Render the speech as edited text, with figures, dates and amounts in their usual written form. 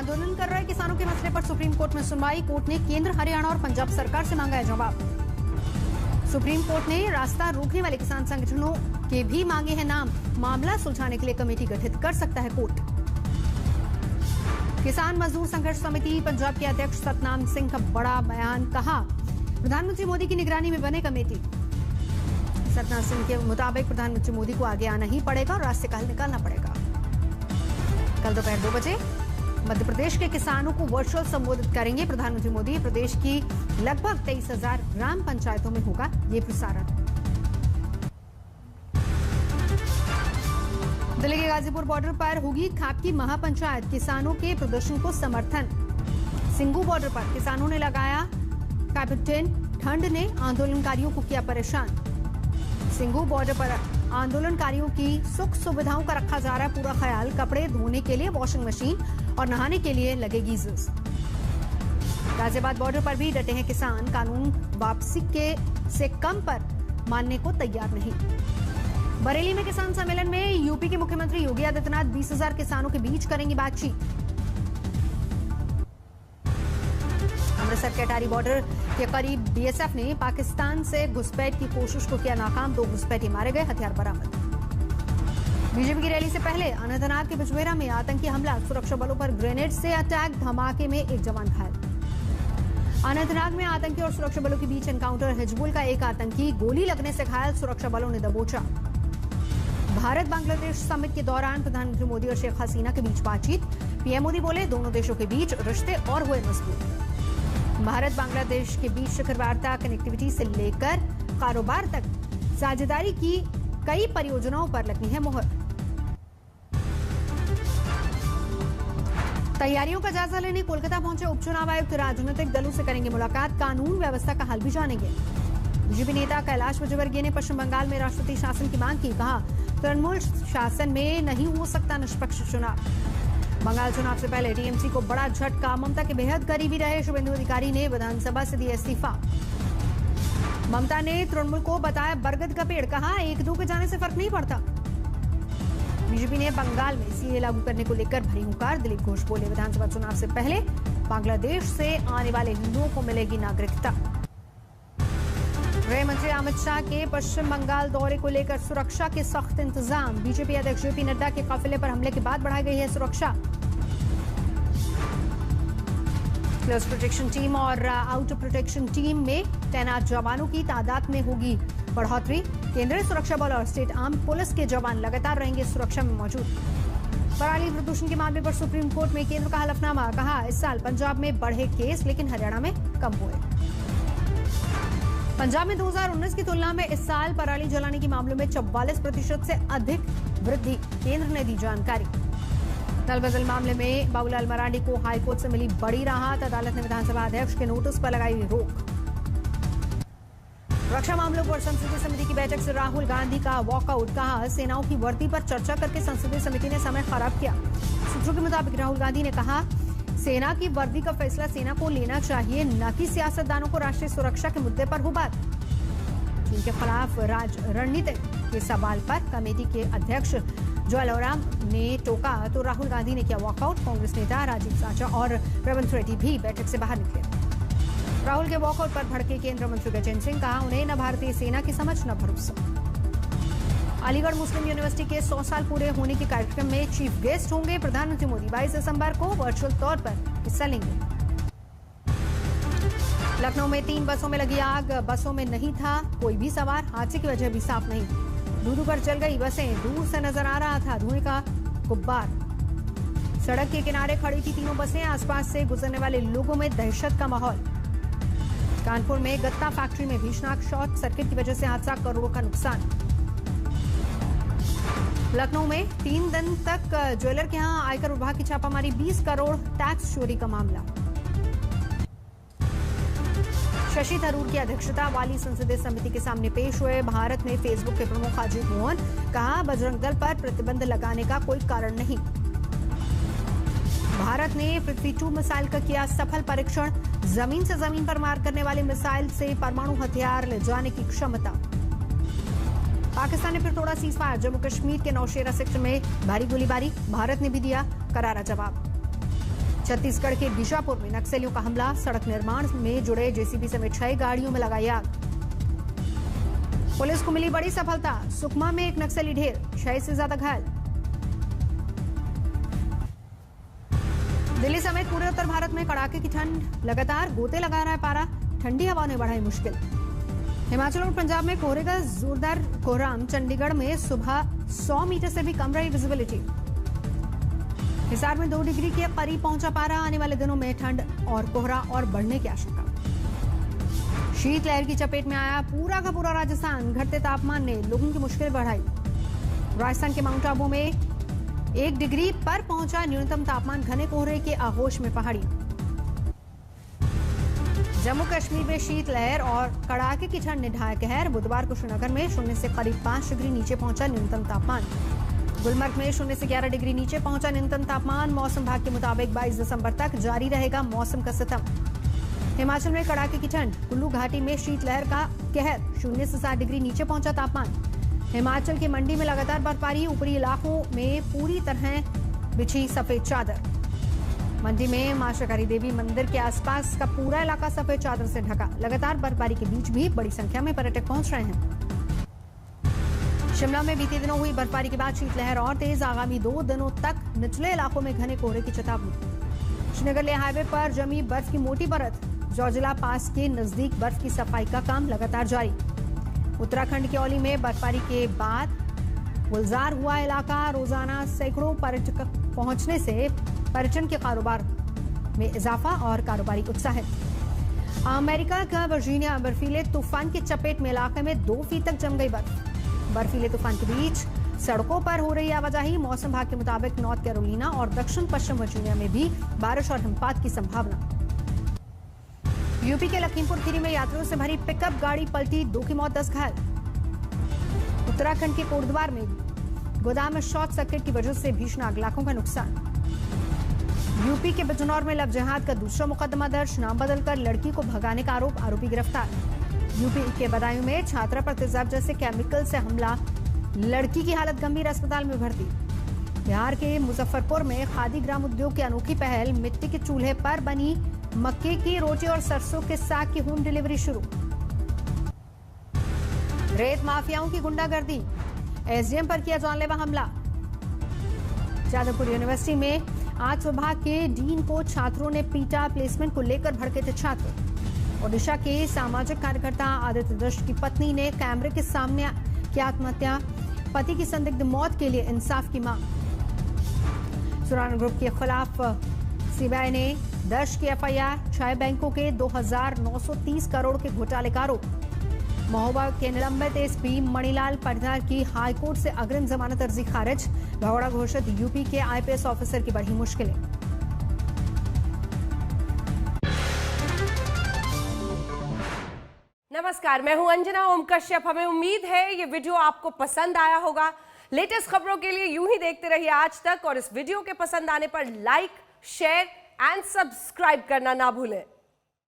आंदोलन कर रहे किसानों के मसले पर सुप्रीम कोर्ट में सुनवाई। कोर्ट ने केंद्र, हरियाणा और पंजाब सरकार से मांगा है जवाब। सुप्रीम कोर्ट ने रास्ता रोकने वाले किसान संगठनों के भी मांगे हैं नाम। मामला सुलझाने के लिए कमेटी गठित कर सकता है कोर्ट। किसान मजदूर संघर्ष समिति पंजाब के अध्यक्ष सतनाम सिंह का बड़ा बयान। कहा, प्रधानमंत्री मोदी की निगरानी में बने कमेटी। सतनाम सिंह के मुताबिक प्रधानमंत्री मोदी को आगे आना ही पड़ेगा और रास्ते का हल निकालना पड़ेगा। कल दोपहर 2 बजे मध्य प्रदेश के किसानों को वर्चुअल संबोधित करेंगे प्रधानमंत्री मोदी। प्रदेश की लगभग 23,000 ग्राम पंचायतों में होगा ये प्रसारण। दिल्ली के गाजीपुर बॉर्डर पर होगी खापकी महापंचायत। किसानों के प्रदर्शन को समर्थन। सिंगू बॉर्डर पर किसानों ने लगाया कैप्टन। ठंड ने आंदोलनकारियों को किया परेशान। सिंगू बॉर्डर पर आंदोलनकारियों की सुख सुविधाओं का रखा जा रहा है पूरा ख्याल। कपड़े धोने के लिए वॉशिंग मशीन और नहाने के लिए लगे गीजर्स। गाजियाबाद बॉर्डर पर भी डटे हैं किसान। कानून वापसी के से कम पर मानने को तैयार नहीं। बरेली में किसान सम्मेलन में यूपी के मुख्यमंत्री योगी आदित्यनाथ 20,000 किसानों के बीच करेंगे बातचीत। अमृतसर के अटारी बॉर्डर के करीब बीएसएफ ने पाकिस्तान से घुसपैठ की कोशिश को किया नाकाम। 2 घुसपैठी मारे गए, हथियार बरामद। बीजेपी की रैली से पहले अनंतनाग के बिजबेहरा में आतंकी हमला। सुरक्षा बलों पर ग्रेनेड से अटैक। धमाके में एक जवान घायल। अनंतनाग में आतंकी और सुरक्षा बलों के बीच एनकाउंटर। हिजबुल का एक आतंकी गोली लगने से घायल, सुरक्षा बलों ने दबोचा। भारत बांग्लादेश समिट के दौरान प्रधानमंत्री मोदी और शेख हसीना के बीच बातचीत। पीएम मोदी बोले, दोनों देशों के बीच रिश्ते और हुए मजबूत। भारत बांग्लादेश के बीच शिखर वार्ता। कनेक्टिविटी से लेकर कारोबार तक साझेदारी की कई परियोजनाओं पर लगनी है मोहर। तैयारियों का जायजा लेने कोलकाता पहुंचे उपचुनाव आयुक्त। राजनीतिक दलों से करेंगे मुलाकात। कानून व्यवस्था का हाल भी जानेंगे। बीजेपी नेता कैलाश विजयवर्गीय ने पश्चिम बंगाल में राष्ट्रपति शासन की मांग की। कहा, तृणमूल शासन में नहीं हो सकता निष्पक्ष चुनाव। बंगाल चुनाव से पहले टीएमसी को बड़ा झटका। ममता के बेहद करीबी रहे शुभेंदु अधिकारी ने विधानसभा से दिया इस्तीफा। ममता ने तृणमूल को बताया बरगद का पेड़। कहा, 1-2 के जाने से फर्क नहीं पड़ता। बीजेपी ने बंगाल में सीए लागू करने को लेकर भरी हुंकार। दिलीप घोष बोले, विधानसभा चुनाव से पहले बांग्लादेश से आने वाले हिंदुओं को मिलेगी नागरिकता। गृह मंत्री अमित शाह के पश्चिम बंगाल दौरे को लेकर सुरक्षा के सख्त इंतजाम। बीजेपी अध्यक्ष जेपी नड्डा के काफिले पर हमले के बाद बढ़ाई गई है सुरक्षा। क्लोज प्रोटेक्शन टीम और आउटर प्रोटेक्शन टीम में तैनात जवानों की तादाद में होगी बढ़ोतरी। केंद्रीय सुरक्षा बल और स्टेट आर्म पुलिस के जवान लगातार रहेंगे सुरक्षा में मौजूद। पराली प्रदूषण के मामले पर सुप्रीम कोर्ट में केंद्र का हलफनामा। कहा, इस साल पंजाब में बढ़े केस लेकिन हरियाणा में कम हुए। पंजाब में 2019 की तुलना में इस साल पराली जलाने के मामलों में 44% से अधिक वृद्धि। केंद्र ने दी जानकारी। दल बदल मामले में बाबूलाल मरांडी को हाईकोर्ट से मिली बड़ी राहत। अदालत ने विधानसभा अध्यक्ष के नोटिस पर लगाई रोक। रक्षा मामलों पर संसदीय समिति की बैठक से राहुल गांधी का वॉकआउट। कहा, सेनाओं की वर्दी पर चर्चा करके संसदीय समिति ने समय खराब किया। सूत्रों के मुताबिक राहुल गांधी ने कहा, सेना की वर्दी का फैसला सेना को लेना चाहिए, न कि सियासतदानों को। राष्ट्रीय सुरक्षा के मुद्दे पर हो बात। चीन के खिलाफ रणनीति के सवाल पर कमेटी के अध्यक्ष जोएल ओराम ने टोका तो राहुल गांधी ने किया वॉकआउट। कांग्रेस नेता राजीव साचा और रेवंत रेड्डी भी बैठक से बाहर निकले। राहुल के वॉकआउट पर भड़के केंद्रीय मंत्री गजेंद्र सिंह। कहा, उन्हें न भारतीय सेना की समझ न भरोसा। अलीगढ़ मुस्लिम यूनिवर्सिटी के 100 साल पूरे होने के कार्यक्रम में चीफ गेस्ट होंगे प्रधानमंत्री मोदी। 22 दिसंबर को वर्चुअल तौर पर हिस्सा लेंगे। लखनऊ में 3 बसों में लगी आग। बसों में नहीं था कोई भी सवार। हादसे की वजह भी साफ नहीं। धू-धू कर जल गई बसें। दूर से नजर आ रहा था धुएं का गुब्बार। सड़क के किनारे खड़ी थी तीनों बसें। आसपास से गुजरने वाले लोगों में दहशत का माहौल। कानपुर में गत्ता फैक्ट्री में भीषण शॉर्ट सर्किट की वजह से हादसा, करोड़ों का नुकसान। लखनऊ में 3 दिन तक ज्वेलर के यहां आयकर विभाग की छापामारी। 20 करोड़ टैक्स चोरी का मामला। शशि थरूर की अध्यक्षता वाली संसदीय समिति के सामने पेश हुए। भारत ने फेसबुक के प्रमुख अजीत मोहन। कहा, बजरंग दल पर प्रतिबंध लगाने का कोई कारण नहीं। भारत ने पृथ्वी 2 मिसाइल का किया सफल परीक्षण। जमीन से जमीन पर मार करने वाली मिसाइल से परमाणु हथियार ले जाने की क्षमता। पाकिस्तान ने फिर तोड़ा सीजफायर। जम्मू कश्मीर के नौशेरा सेक्टर में भारी गोलीबारी। भारत ने भी दिया करारा जवाब। छत्तीसगढ़ के बीजापुर में नक्सलियों का हमला, सड़क निर्माण में जुड़े जेसीबी समेत 6 गाड़ियों में लगाई आग। पुलिस को मिली बड़ी सफलता, सुकमा में एक नक्सली ढेर, 6 से ज्यादा घायल। दिल्ली समेत पूरे उत्तर भारत में कड़ाके की ठंड, लगातार गोते लगा रहा है पारा, ठंडी हवा ने बढ़ाई मुश्किल। हिमाचल और पंजाब में कोहरे का जोरदार कोहराम, चंडीगढ़ में सुबह 100 मीटर से भी कम रही विजिबिलिटी। हिसार में 2 डिग्री के करीब पहुंचा पारा, आने वाले दिनों में ठंड और कोहरा और बढ़ने की आशंका। शीतलहर की चपेट में आया पूरा का पूरा राजस्थान, घटते तापमान ने लोगों की मुश्किल बढ़ाई। राजस्थान के माउंट आबू में 1 डिग्री पर पहुंचा न्यूनतम तापमान, घने कोहरे के आगोश में पहाड़ियां। जम्मू कश्मीर में शीतलहर और कड़ाके की ठंड ने ढाया कहर, बुधवार को श्रीनगर में 0 से करीब 5 डिग्री नीचे पहुंचा न्यूनतम तापमान। गुलमर्ग में 0 से 11 डिग्री नीचे पहुंचा न्यूनतम तापमान। मौसम विभाग के मुताबिक 22 दिसंबर तक जारी रहेगा मौसम का सितम। हिमाचल में कड़ाके की ठंड, कुल्लू घाटी में शीतलहर का कहर, 0 से 7 डिग्री नीचे पहुंचा तापमान। हिमाचल के मंडी में लगातार बर्फबारी, ऊपरी इलाकों में पूरी तरह बिछी सफेद चादर। मंडी में मां शकरी देवी मंदिर के आसपास का पूरा इलाका सफेद चादर से ढका। लगातार बर्फबारी के बीच भी बड़ी संख्या में पर्यटक पहुंच रहे हैं। शिमला में बीते दिनों हुई बर्फबारी के बाद शीतलहर और तेज, आगामी 2 दिनों तक निचले इलाकों में घने कोहरे की चेतावनी। श्रीनगर लेह हाईवे पर जमी बर्फ की मोटी परत, जोजिला पास के नजदीक बर्फ की सफाई का काम लगातार जारी। उत्तराखंड के औली में बर्फबारी के बाद गुलजार हुआ इलाका, रोजाना सैकड़ों पर्यटक पहुंचने से पर्यटन के कारोबार में इजाफा और कारोबारी उत्साहित। अमेरिका का वर्जीनिया बर्फीले तूफान की चपेट में इलाके में 2 फीट तक जम गई बर्फ। बर्फीले तूफान के बीच सड़कों पर हो रही आवाजाही। मौसम विभाग के मुताबिक नॉर्थ कैरोलिना और दक्षिण पश्चिम वर्जीनिया में भी बारिश और हिमपात की संभावना। यूपी के लखीमपुर खीरी में यात्रियों से भरी पिकअप गाड़ी पलटी, 2 की मौत, 10 घायल। उत्तराखंड के कोटद्वार में गोदाम में शॉर्ट सर्किट की वजह से भीषण आग, लाखों का नुकसान। यूपी के बिजनौर में लव जिहाद का दूसरा मुकदमा दर्ज, नाम बदलकर लड़की को भगाने का आरोप, आरोपी गिरफ्तार। यूपी के बदायूं में छात्रा पर तेजाब जैसे केमिकल से हमला, लड़की की हालत गंभीर, अस्पताल में भर्ती। बिहार के मुजफ्फरपुर में खादी ग्राम उद्योग की अनोखी पहल, मिट्टी के चूल्हे पर बनी मक्के की रोटी और सरसों के साग की होम डिलीवरी शुरू। रेत माफियाओं की गुंडागर्दी, एसडीएम पर किया जानलेवा हमला। जादवपुर यूनिवर्सिटी में आर्ट्स विभाग के डीन को छात्रों ने पीटा, प्लेसमेंट को लेकर भड़के थे छात्र। ओडिशा के सामाजिक कार्यकर्ता आदित्य दत्त की पत्नी ने कैमरे के सामने की आत्महत्या, पति की संदिग्ध मौत के लिए इंसाफ की मांग। सुराना ग्रुप के खिलाफ सीबीआई ने दर्ज की एफआईआर, 6 बैंकों के 2,930 करोड़ के घोटाले का आरोप। महोबा के निलंबित एसपी मणिलाल परिहार की हाईकोर्ट से अग्रिम जमानत अर्जी खारिज, भगोड़ा घोषित, यूपी के आईपीएस ऑफिसर की बढ़ी मुश्किलें। नमस्कार, मैं हूं अंजना ओम कश्यप। हमें उम्मीद है ये वीडियो आपको पसंद आया होगा। लेटेस्ट खबरों के लिए यूं ही देखते रहिए आज तक, और इस वीडियो के पसंद आने पर लाइक, शेयर एंड सब्सक्राइब करना ना भूलें।